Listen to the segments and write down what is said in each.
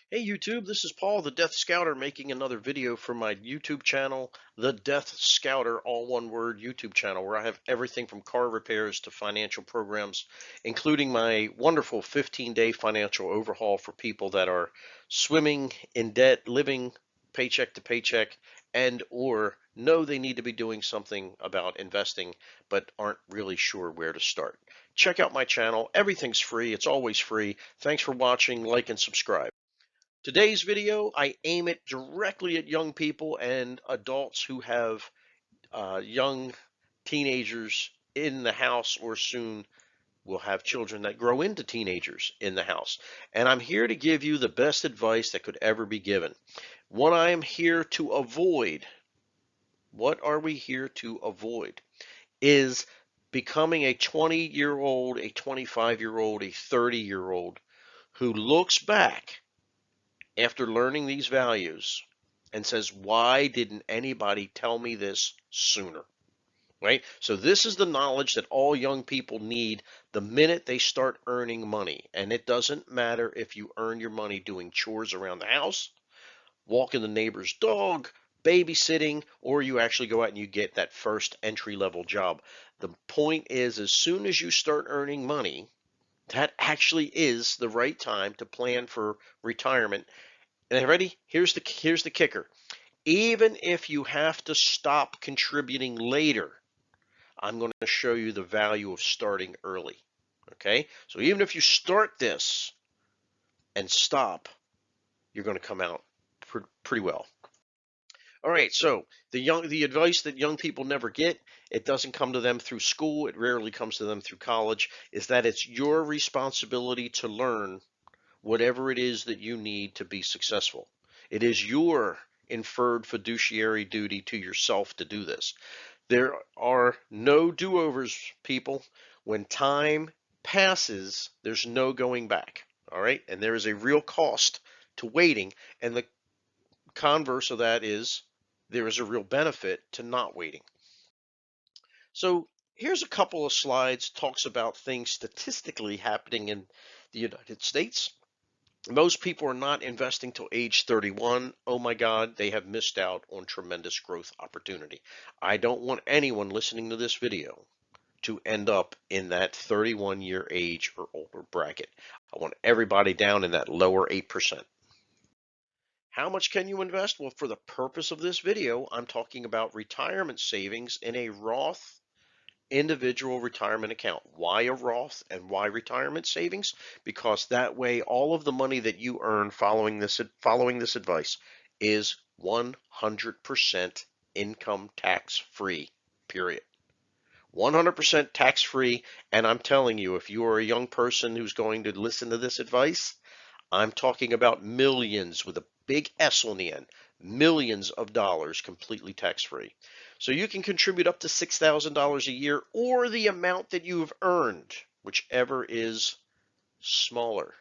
Hey YouTube, this is Paul, the Death Scouter, making another video for my YouTube channel, the Death Scouter, all one word YouTube channel, where I have everything from car repairs to financial programs, including my wonderful 15-day financial overhaul for people that are swimming in debt, living paycheck to paycheck, and or know they need to be doing something about investing, but aren't really sure where to start. Check out my channel. Everything's free. It's always free. Thanks for watching. Like and subscribe. Today's video, I aim it directly at young people and adults who have young teenagers in the house or soon will have children that grow into teenagers in the house. And I'm here to give you the best advice that could ever be given. What I am here to avoid, what are we here to avoid, is becoming a 20-year-old, a 25-year-old, a 30-year-old who looks back after learning these values and says, why didn't anybody tell me this sooner? Right? So this is the knowledge that all young people need the minute they start earning money. And it doesn't matter if you earn your money doing chores around the house, walking the neighbor's dog, babysitting, or you actually go out and you get that first entry level job. The point is, as soon as you start earning money, that actually is the right time to plan for retirement. And ready? Here's the kicker. Even if you have to stop contributing later, I'm going to show you the value of starting early. Okay? So even if you start this and stop, you're going to come out pretty well. All right, so the advice that young people never get, it doesn't come to them through school, it rarely comes to them through college, is that it's your responsibility to learn whatever it is that you need to be successful. It is your inferred fiduciary duty to yourself to do this. There are no do-overs, people. When time passes, there's no going back. All right? And there is a real cost to waiting. And the converse of that is there is a real benefit to not waiting. So here's a couple of slides, talks about things statistically happening in the United States. Most people are not investing till age 31. Oh my God, they have missed out on tremendous growth opportunity. I don't want anyone listening to this video to end up in that 31-year age or older bracket. I want everybody down in that lower 8%. How much can you invest? Well, for the purpose of this video, I'm talking about retirement savings in a Roth individual retirement account. Why a Roth and why retirement savings? Because that way all of the money that you earn following this advice is 100% income tax free, period. 100% tax free. And I'm telling you, if you are a young person who's going to listen to this advice, I'm talking about millions with a big S on the end, millions of dollars completely tax free. So you can contribute up to $6,000 a year or the amount that you've earned, whichever is smaller.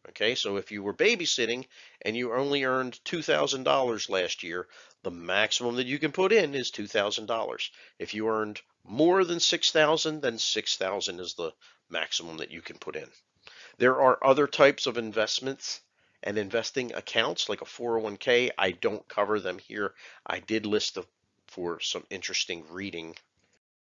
Okay, so if you were babysitting and you only earned $2,000 last year, the maximum that you can put in is $2,000. If you earned more than 6,000, then 6,000 is the maximum that you can put in. There are other types of investments and investing accounts like a 401k. I don't cover them here. I did list them for some interesting reading,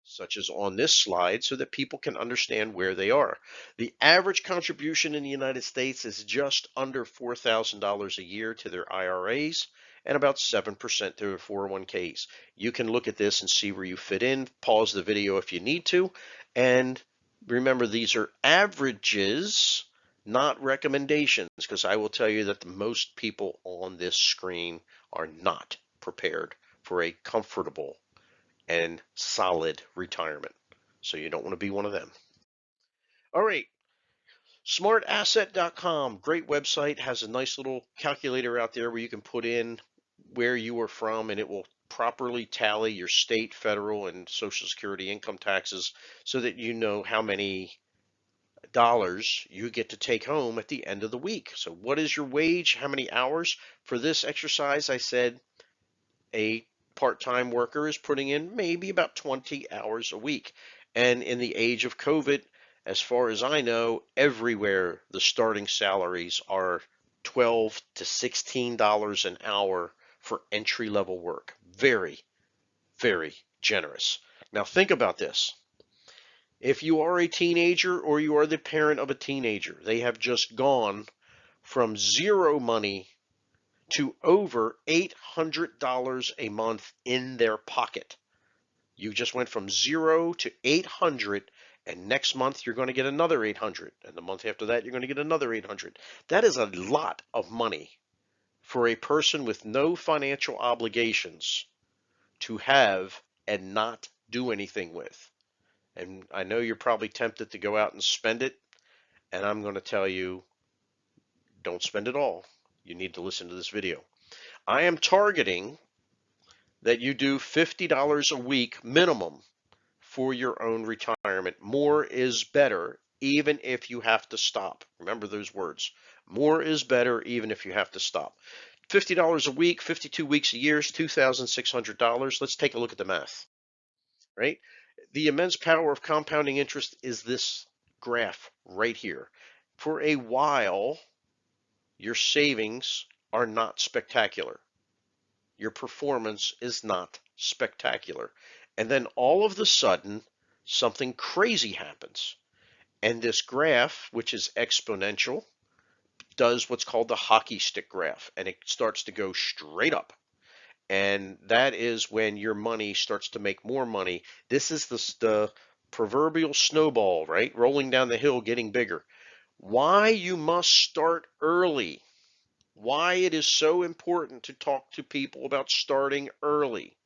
such as on this slide, so that people can understand where they are. The average contribution in the United States is just under $4,000 a year to their IRAs and about 7% to their 401ks. You can look at this and see where you fit in. Pause the video if you need to. And remember, these are averages, not recommendations, because I will tell you that the most people on this screen are not prepared for a comfortable and solid retirement. So you don't want to be one of them. All right, smartasset.com, great website, has a nice little calculator out there where you can put in where you are from and it will properly tally your state, federal, and Social Security income taxes so that you know how many dollars you get to take home at the end of the week. So what is your wage? How many hours? For this exercise, I said a part-time worker is putting in maybe about 20 hours a week. And in the age of COVID, as far as I know, everywhere the starting salaries are $12 to $16 an hour for entry level work. Very, very generous. Now think about this. If you are a teenager or you are the parent of a teenager, they have just gone from zero money to over $800 a month in their pocket. You just went from 0 to 800, and next month you're going to get another 800, and the month after that you're going to get another 800. That is a lot of money for a person with no financial obligations to have and not do anything with. And I know you're probably tempted to go out and spend it, and I'm going to tell you, don't spend it all. You need to listen to this video. I am targeting that you do $50 a week minimum for your own retirement. More is better, even if you have to stop. Remember those words. More is better, even if you have to stop. $50 a week, 52 weeks a year is $2,600. Let's take a look at the math, right? The immense power of compounding interest is this graph right here. For a while, your savings are not spectacular. Your performance is not spectacular. And then all of a sudden, something crazy happens. And this graph, which is exponential, does what's called the hockey stick graph, and it starts to go straight up. And that is when your money starts to make more money. This is the proverbial snowball, right? Rolling down the hill, getting bigger. Why you must start early. Why it is so important to talk to people about starting early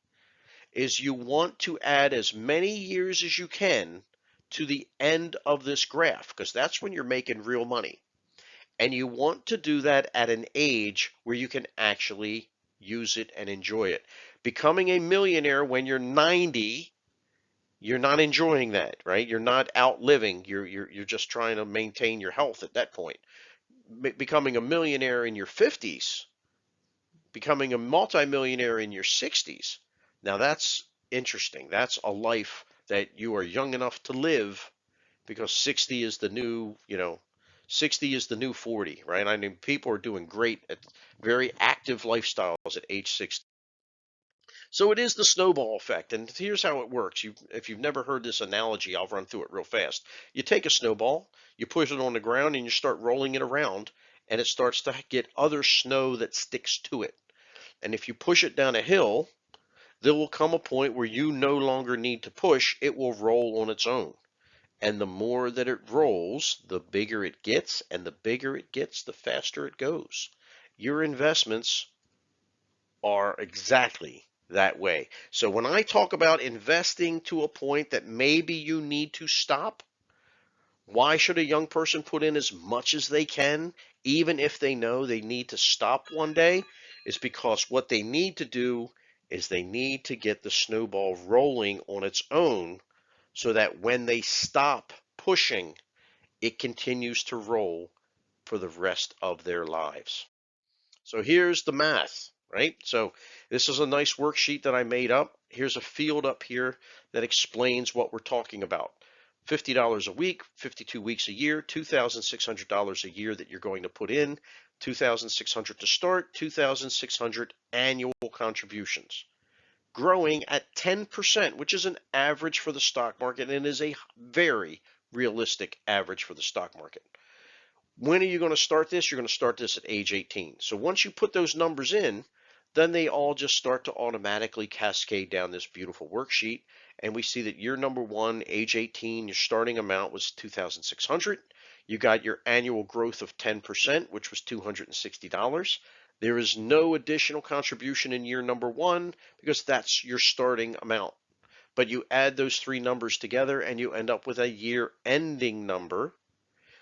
is you want to add as many years as you can to the end of this graph, because that's when you're making real money. And you want to do that at an age where you can actually use it and enjoy it. Becoming a millionaire when you're 90, you're not enjoying that, right? You're not outliving. You're just trying to maintain your health at that point. Becoming a millionaire in your 50s, becoming a multimillionaire in your 60s. Now that's interesting. That's a life that you are young enough to live, because 60 is the new, 60 is the new 40, right? I mean, people are doing great at very active lifestyles at age 60. So it is the snowball effect, and here's how it works. If you've never heard this analogy, I'll run through it real fast. You take a snowball, you push it on the ground, and you start rolling it around, and it starts to get other snow that sticks to it. And if you push it down a hill, there will come a point where you no longer need to push, it will roll on its own. And the more that it rolls, the bigger it gets, and the bigger it gets, the faster it goes. Your investments are exactly that way. So when I talk about investing to a point that maybe you need to stop, why should a young person put in as much as they can, even if they know they need to stop one day? Is because what they need to do is they need to get the snowball rolling on its own, so that when they stop pushing, it continues to roll for the rest of their lives. So here's the math, right? So this is a nice worksheet that I made up. Here's a field up here that explains what we're talking about. $50 a week, 52 weeks a year, $2,600 a year that you're going to put in, $2,600 to start, $2,600 annual contributions. Growing at 10%, which is an average for the stock market and is a very realistic average for the stock market. When are you going to start this? You're going to start this at age 18. So once you put those numbers in, then they all just start to automatically cascade down this beautiful worksheet. And we see that year number one, age 18, your starting amount was $2,600. You got your annual growth of 10%, which was $260. There is no additional contribution in year number one because that's your starting amount. But you add those three numbers together and you end up with a year ending number,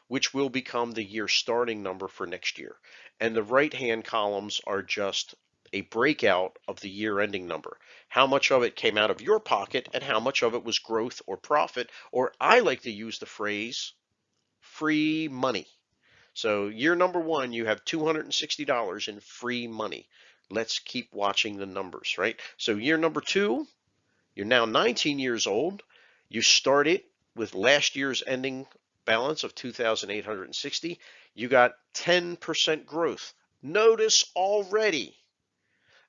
which will become the year starting number for next year. And the right-hand columns are just a breakout of the year ending number. How much of it came out of your pocket and how much of it was growth or profit, or I like to use the phrase free money. So year number one, you have $260 in free money. Let's keep watching the numbers, right? So year number two, you're now 19 years old. You started with last year's ending balance of $2,860. You got 10% growth. Notice already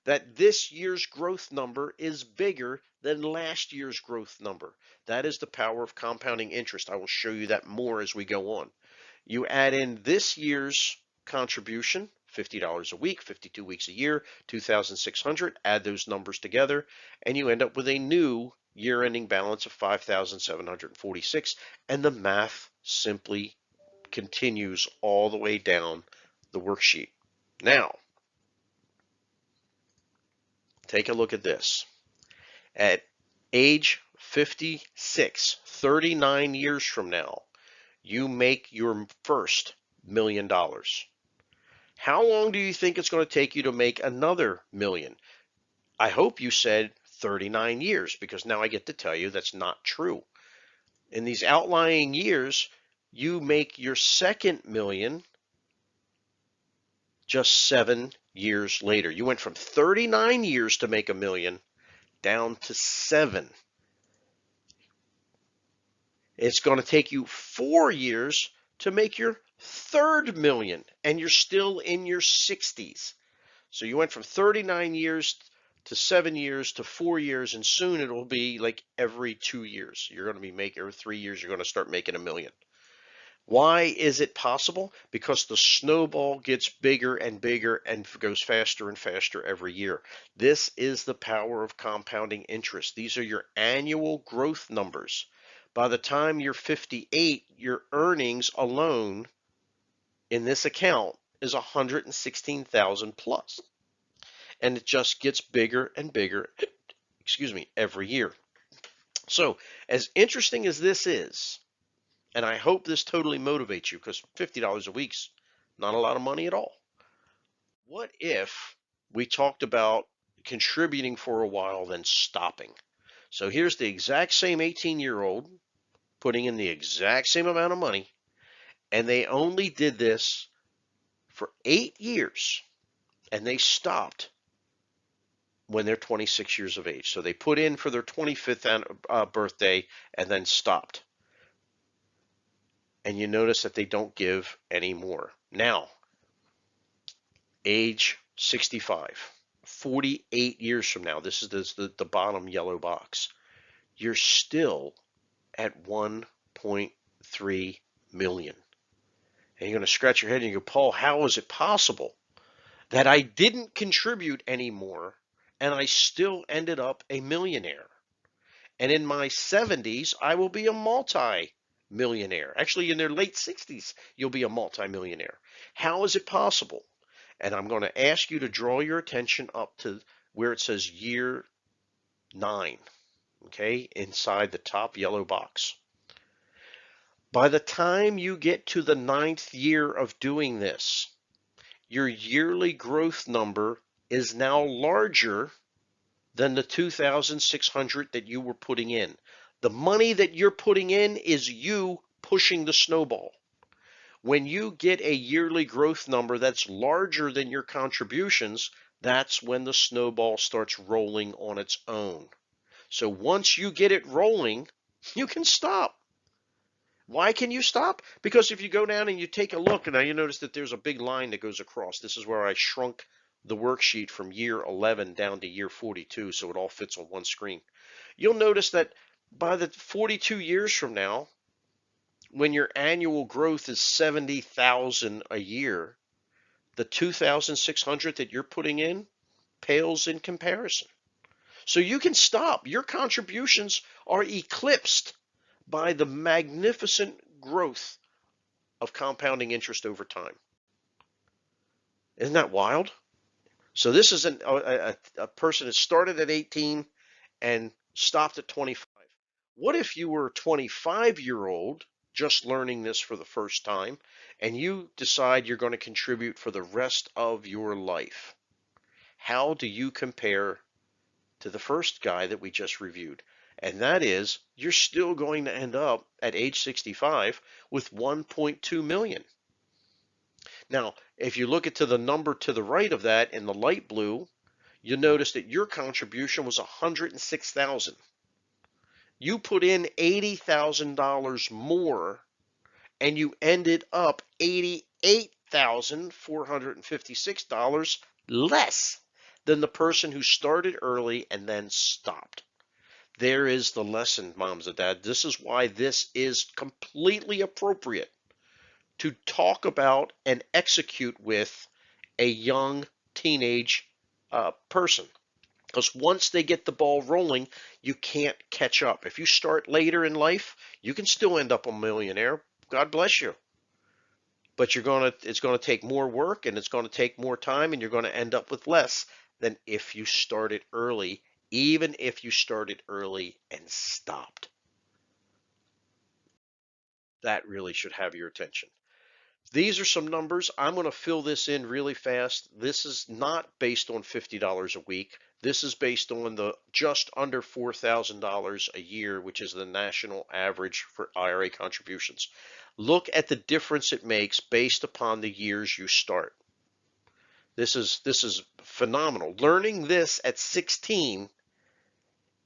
that this year's growth number is bigger than last year's growth number. That is the power of compounding interest. I will show you that more as we go on. You add in this year's contribution, $50 a week, 52 weeks a year, 2,600, add those numbers together, and you end up with a new year-ending balance of 5,746, and the math simply continues all the way down the worksheet. Now, take a look at this. At age 56, 39 years from now, you make your first $1 million. How long do you think it's going to take you to make another million? I hope you said 39 years, because now I get to tell you that's not true. In these outlying years, you make your second million just 7 years later. You went from 39 years to make a million down to 7. It's going to take you 4 years to make your third million, and you're still in your 60s. So you went from 39 years to 7 years to 4 years, and soon it will be like every 2 years. You're going to be making, every 3 years, you're going to start making a million. Why is it possible? Because the snowball gets bigger and bigger and goes faster and faster every year. This is the power of compounding interest. These are your annual growth numbers. By the time you're 58, your earnings alone in this account is 116,000 plus. And it just gets bigger and bigger, every year. So, as interesting as this is, and I hope this totally motivates you, because $50 a week's not a lot of money at all. What if we talked about contributing for a while, then stopping? So here's the exact same 18-year-old putting in the exact same amount of money, and they only did this for 8 years, and they stopped when they're 26 years of age. So they put in for their 25th birthday and then stopped. And you notice that they don't give any more. Now, age 65, 48 years from now, this is the bottom yellow box, you're still at 1.3 million. And you're going to scratch your head and you go, Paul, how is it possible that I didn't contribute anymore and I still ended up a millionaire? And in my 70s, I will be a multi-millionaire. Actually, in their late 60s, you'll be a multi-millionaire. How is it possible? And I'm going to ask you to draw your attention up to where it says year 9, okay, inside the top yellow box. By the time you get to the 9th year of doing this, your yearly growth number is now larger than the 2,600 that you were putting in. The money that you're putting in is you pushing the snowball. When you get a yearly growth number that's larger than your contributions, that's when the snowball starts rolling on its own. So once you get it rolling, you can stop. Why can you stop? Because if you go down and you take a look, and now you notice that there's a big line that goes across. This is where I shrunk the worksheet from year 11 down to year 42, so it all fits on one screen. You'll notice that by the 42 years from now, when your annual growth is 70,000 a year, the 2,600 that you're putting in pales in comparison. So you can stop. Your contributions are eclipsed by the magnificent growth of compounding interest over time. Isn't that wild? So this is a person that started at 18 and stopped at 25. What if you were a 25-year-old just learning this for the first time, and you decide you're going to contribute for the rest of your life? How do you compare to the first guy that we just reviewed? And that is, you're still going to end up at age 65 with 1.2 million. Now, if you look at the number to the right of that in the light blue, you'll notice that your contribution was 106,000. You put in $80,000 more, and you ended up $88,000 $8,456 less than the person who started early and then stopped. There is the lesson, moms and dads. This is why this is completely appropriate to talk about and execute with a young teenage person. Because once they get the ball rolling, you can't catch up. If you start later in life, you can still end up a millionaire. God bless you. But it's gonna take more work and it's gonna take more time, and you're gonna end up with less than if you started early, even if you started early and stopped. That really should have your attention. These are some numbers. I'm going to fill this in really fast. This is not based on $50 a week. This is based on the just under $4,000 a year, which is the national average for IRA contributions. Look at the difference it makes based upon the years you start. This is phenomenal. Learning this at 16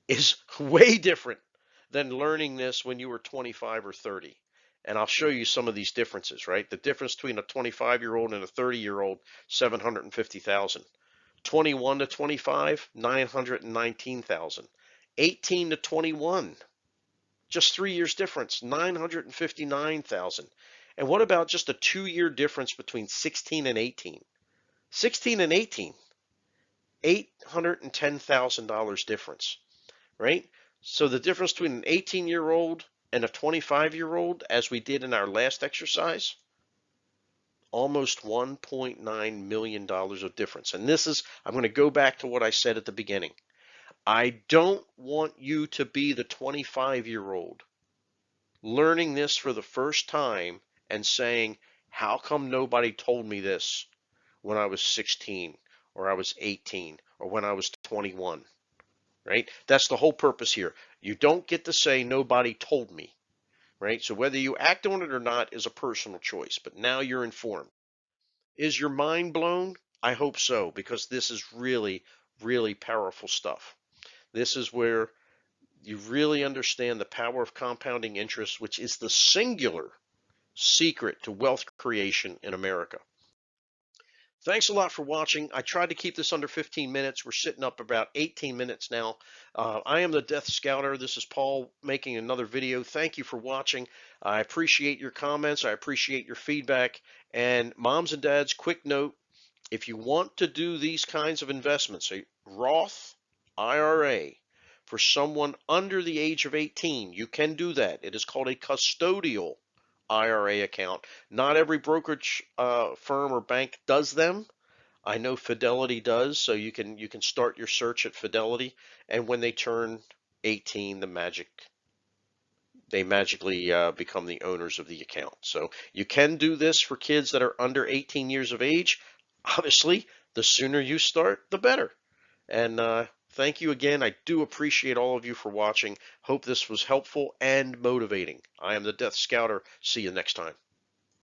is way different than learning this when you were 25 or 30. And I'll show you some of these differences, right? The difference between a 25-year-old and a 30-year-old, 750,000. 21 to 25, 919,000. 18 to 21, just 3 years difference, 959,000. And what about just a 2-year difference between 16 and 18? 16 and 18, $810,000 difference, right? So the difference between an 18-year-old and a 25-year-old, as we did in our last exercise, almost $1.9 million of difference. And this is, I'm going to go back to what I said at the beginning. I don't want you to be the 25-year-old learning this for the first time and saying, how come nobody told me this when I was 16 or I was 18 or when I was 21? Right? That's the whole purpose here. You don't get to say nobody told me, right? So whether you act on it or not is a personal choice, but now you're informed. Is your mind blown? I hope so, because this is really, really powerful stuff. This is where you really understand the power of compounding interest, which is the singular secret to wealth creation in America. Thanks a lot for watching. I tried to keep this under 15 minutes. We're sitting up about 18 minutes now. I am the Death Scouter. This is Paul making another video. Thank you for watching. I appreciate your comments. I appreciate your feedback. And moms and dads, quick note, if you want to do these kinds of investments, a Roth IRA for someone under the age of 18, you can do that. It is called a custodial IRA account. Not every brokerage firm or bank does them. I know Fidelity does, so you can start your search at Fidelity, and when they turn 18, they magically become the owners of the account. So you can do this for kids that are under 18 years of age. Obviously, the sooner you start, the better. And thank you again. I do appreciate all of you for watching. Hope this was helpful and motivating. I am the Death Scouter. See you next time.